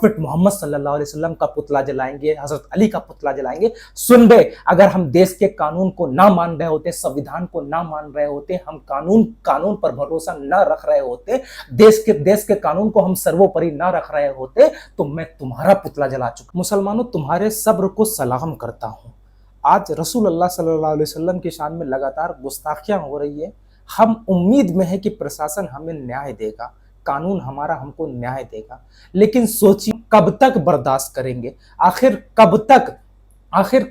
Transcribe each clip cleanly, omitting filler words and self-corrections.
Profit Mohammad सल्लल्लाहु अलैहि वसल्लम का पुतला जलाएंगे, हजरत अली का पुतला जलाएंगे। सुन बे, अगर हम देश के कानून को ना मान रहे होते, संविधान को ना मान रहे होते, हम कानून पर भरोसा ना रख रहे होते, देश के कानून को हम सर्वोपरि ना रख रहे होते, तो मैं तुम्हारा पुतला जला चुका। मुसलमानों, तुम्हारे सब्र को सलाम करता हूं। आज रसूलुल्लाह सल्लल्लाहु अलैहि वसल्लम की शान में लगातार गुस्ताखियां हो रही है। हम उम्मीद में है कि प्रशासन हमें न्याय देगा, कानून हमारा हमको न्याय देगा, लेकिन सोचिए कब तक बर्दाश्त करेंगे? आखिर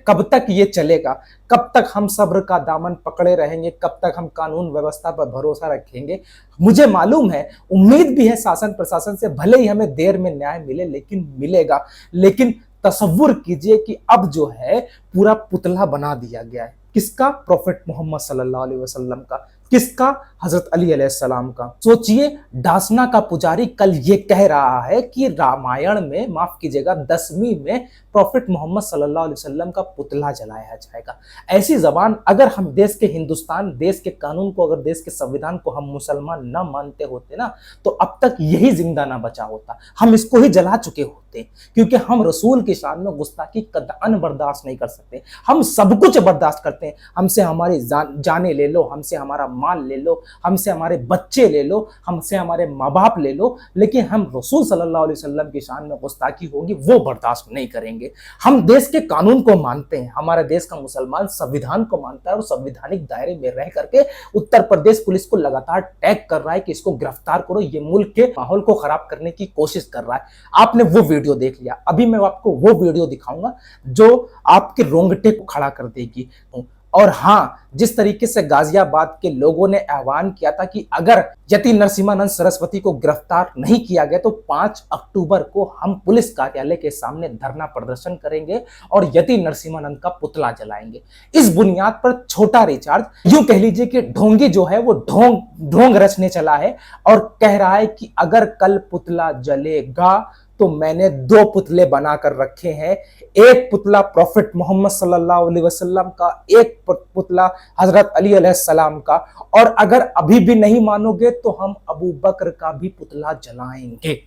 कब तक ये चलेगा? कब तक हम सब्र का दामन पकड़े रहेंगे? कब तक हम कानून व्यवस्था पर भरोसा रखेंगे? मुझे मालूम है, उम्मीद भी है शासन प्रशासन से, भले ही हमें देर में न्याय मिले, लेकिन मिलेगा। लेकिन तसव्वुर कीजिए कि अब जो है पूरा पुतला बना दिया गया है। किसका? प्रॉफिट मोहम्मद सल्लल्लाहु अलैहि वसल्लम का। किसका? हजरत अली अलैहिस्सलाम का। सोचिए, डासना का पुजारी कल ये कह रहा है कि रामायण में, माफ कीजिएगा, 10वीं में प्रॉफिट मोहम्मद सल्लल्लाहु अलैहि वसल्लम का पुतला जलाया जाएगा। ऐसी जबान अगर हम देश के हिंदुस्तान, देश के कानून को, अगर देश के संविधान को हम मुसलमान ना मानते होते ना, तो अब तक यही जिंदा ना बचा होता, हम इसको ही जला चुके होते। क्योंकि हम रसूल की शान में गुस्ताखी कतअन बर्दाश्त नहीं कर सकते। हम सब कुछ बर्दाश्त करते हैं। हमसे हमारी जाने ले लो, हमसे हमारा माल ले लो, हमसे हमारे बच्चे ले लो, हमसे हमारे माँ बाप ले लो, लेकिन हम रसूल सल्लल्लाहु अलैहि वसल्लम की शान में गुस्ताखी होगी वो बर्दाश्त नहीं करेंगे। हम देश के कानून को मानते हैं, हमारे देश का मुसलमान संविधान को मानता है और संवैधानिक दायरे में रह करके उत्तर प्रदेश पुलिस को लगातार टैग कर रहा है कि इसको गिरफ्तार करो, ये मुल्क के माहौल को खराब करने की कोशिश कर रहा है। आपने वो वीडियो देख लिया, अभी मैं आपको वो वीडियो दिखाऊंगा जो आपके रोंगटे को खड़ा कर देगी। और हाँ, जिस तरीके से गाजियाबाद के लोगों ने आह्वान किया था कि अगर यति नरसिम्हानंद सरस्वती को गिरफ्तार नहीं किया गया तो 5 अक्टूबर को हम पुलिस कार्यालय के सामने धरना प्रदर्शन करेंगे और यति नरसिम्हानंद का पुतला जलाएंगे। इस बुनियाद पर छोटा रिचार्ज यूं कह लीजिए कि ढोंगी जो है वो ढोंग रचने चला है और कह रहा है कि अगर कल पुतला जलेगा तो मैंने 2 पुतले बनाकर रखे हैं, एक पुतला प्रॉफिट मोहम्मद सल्लल्लाहु अलैहि वसल्लम का, एक पुतला हजरत अली अलैहिस्सलाम का, और अगर अभी भी नहीं मानोगे तो हम अबू बकर का भी पुतला जलाएंगे।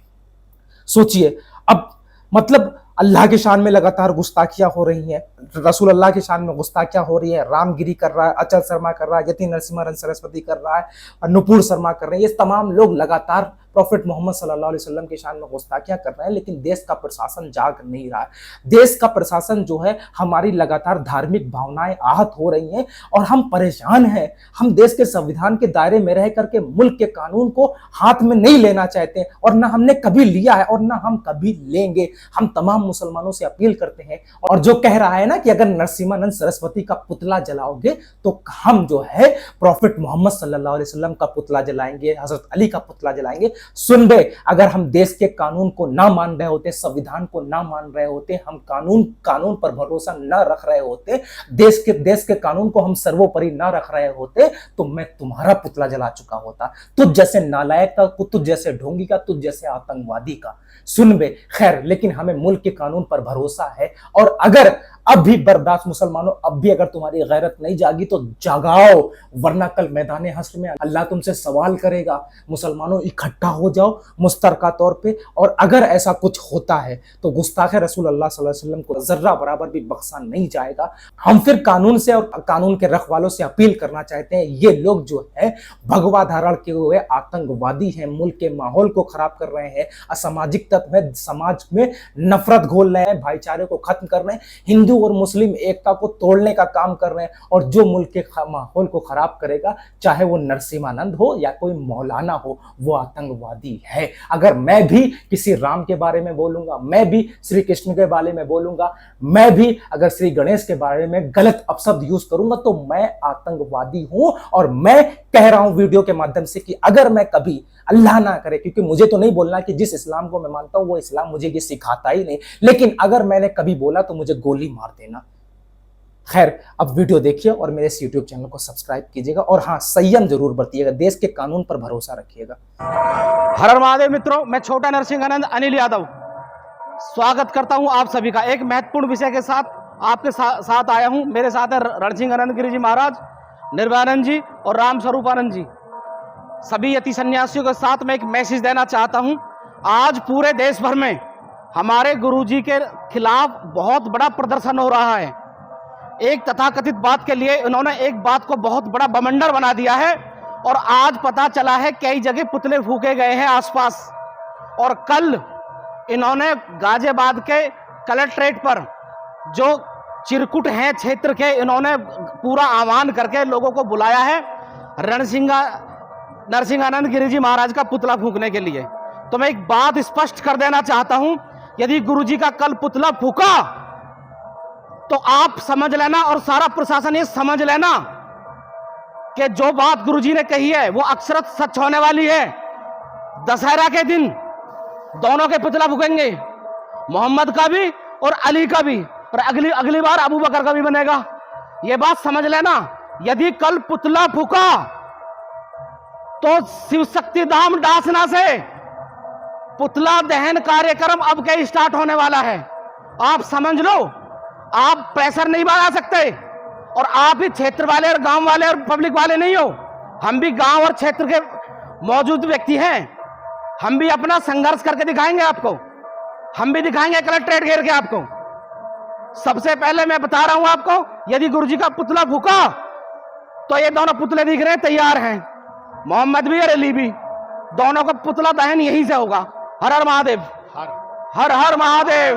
सोचिए, अब मतलब अल्लाह की शान में लगातार गुस्ताखियां हो रही हैं, रसूल अल्लाह की शान में गुस्ताखियां हो रही है, रामगिरी कर रहा है, अचल शर्मा कर रहा है, यति नरसिम्हानंद सरस्वती कर रहा है, नुपुर शर्मा कर रहे हैं, ये तमाम लोग लगातार प्रॉफिट मोहम्मद सल्लल्लाहु अलैहि वसल्लम की शान में गुस्ताखियां कर रहे हैं, लेकिन देश का प्रशासन जाग नहीं रहा है। देश का प्रशासन जो है, हमारी लगातार धार्मिक भावनाएं आहत हो रही हैं और हम परेशान हैं। हम देश के संविधान के दायरे में रह करके मुल्क के कानून को हाथ में नहीं लेना चाहते और ना हमने कभी लिया है और ना हम कभी लेंगे। हम तमाम मुसलमानों से अपील करते हैं, और जो कह रहा है ना कि अगर नरसिम्हानंद सरस्वती का पुतला जलाओगे तो हम जो है प्रॉफिट मोहम्मद सल्लल्लाहु अलैहि वसल्लम का पुतला जलाएंगे, हजरत अली का पुतला जलाएंगे। सुन बे, अगर हम देश के कानून को ना मान रहे होते, संविधान को ना मान रहे होते, हम कानून पर भरोसा ना रख रहे होते, देश के कानून को हम सर्वोपरि ना रख रहे होते, तो मैं तुम्हारा पुतला जला चुका होता, तुझ जैसे नालायक का, तुझ जैसे ढोंगी का, तुझ जैसे आतंकवादी का। सुन बे, खैर, लेकिन हमें मुल्क के कानून पर भरोसा है, और अगर अब भी बर्दाश्त, मुसलमानों, अब भी अगर तुम्हारी गैरत नहीं जागी तो जगाओ, वरना कल मैदान हश्र में अल्लाह तुमसे सवाल करेगा। मुसलमानों, इकट्ठा हो जाओ मुश्तरका तौर पे, और अगर ऐसा कुछ होता है तो गुस्ताखे रसूल अल्लाह सल्लल्लाहु अलैहि वसल्लम को जर्रा बराबर भी बख्शा नहीं जाएगा। हम फिर कानून से और कानून के रखवालों से अपील करना चाहते हैं, ये लोग जो है भगवा धारण किए हुए आतंकवादी हैं, मुल्क के माहौल को खराब कर रहे हैं, असामाजिक तत्व है, समाज में नफरत घोल रहे हैं, भाईचारे को खत्म कर रहे हैं, हिंदू और मुस्लिम एकता को तोड़ने का काम कर रहे हैं, और जो मुल्क के माहौल को खराब करेगा, चाहे वो नरसिम्हानंद हो या कोई मौलाना हो, वो आतंकवादी है। अगर मैं भी किसी राम के बारे में बोलूंगा, मैं भी श्री कृष्ण के बारे में बोलूंगा, मैं भी अगर श्री गणेश के बारे में गलत अपशब्द यूज करूंगा, तो मैं आतंकवादी हूं। और मैं कह रहा हूं वीडियो के माध्यम से कि अगर मैं कभी, अल्लाह ना करे, क्योंकि मुझे तो नहीं बोलना कि जिस इस्लाम को मैं मानता हूं वो इस्लाम मुझे ये सिखाता ही नहीं, लेकिन अगर मैंने कभी बोला तो मुझे गोली मार देना। खैर, अब वीडियो देखिए और मेरे इस YouTube चैनल को सब्सक्राइब कीजिएगा, और हाँ, संयम जरूर बरतिएगा, देश के कानून पर भरोसा रखिएगा। हर हर महादेव मित्रों, मैं छोटा नरसिंहानंद अनिल यादव स्वागत करता हूं आप सभी का एक महत्वपूर्ण विषय के साथ आपके साथ आया हूं। मेरे साथ है रणसिंहानंद गिरी जी महाराज, निर्भयानंद जी और राम स्वरूपानंद जी। सभी यति सन्यासियों के साथ मैं एक मैसेज देना चाहता हूं। आज पूरे देश भर में हमारे गुरुजी के खिलाफ बहुत बड़ा प्रदर्शन हो रहा है। एक तथाकथित बात के लिए इन्होंने एक बात को बहुत बड़ा बवंडर बना दिया है और आज पता चला है कई जगह पुतले फूके गए हैं आसपास। और कल इन्होंने गाजियाबाद के कलेक्ट्रेट पर जो चिरकुट हैं क्षेत्र के, इन्होंने पूरा आह्वान करके लोगों को बुलाया है नरसिंहानंद गिरी जी महाराज का पुतला फूकने के लिए। तो मैं एक बात स्पष्ट कर देना चाहता हूं, यदि गुरुजी का कल पुतला फूका तो आप समझ लेना और सारा प्रशासन ये समझ लेना कि जो बात गुरुजी ने कही है वो अक्षरत सच होने वाली है। दशहरा के दिन दोनों के पुतला फूकेंगे, मोहम्मद का भी और अली का भी, और अगली बार अबू बकर का भी बनेगा। ये बात समझ लेना। यदि कल पुतला फूका तो शिव शक्ति धाम डासना से पुतला दहन कार्यक्रम अब के स्टार्ट होने वाला है। आप समझ लो, आप प्रेशर नहीं बढ़ा सकते और आप ही क्षेत्र वाले और गांव वाले और पब्लिक वाले नहीं हो। हम भी गांव और क्षेत्र के मौजूद व्यक्ति हैं। हम भी अपना संघर्ष करके दिखाएंगे आपको, हम भी दिखाएंगे कलेक्ट्रेट घेर के आपको। सबसे पहले मैं बता रहा हूं आपको, यदि गुरुजी का पुतला फूका तो ये दोनों पुतले दिख रहे हैं, तैयार हैं, मोहम्मद भी और अली भी, दोनों का पुतला दहन यहीं से होगा। हर हर महादेव, हर हर महादेव।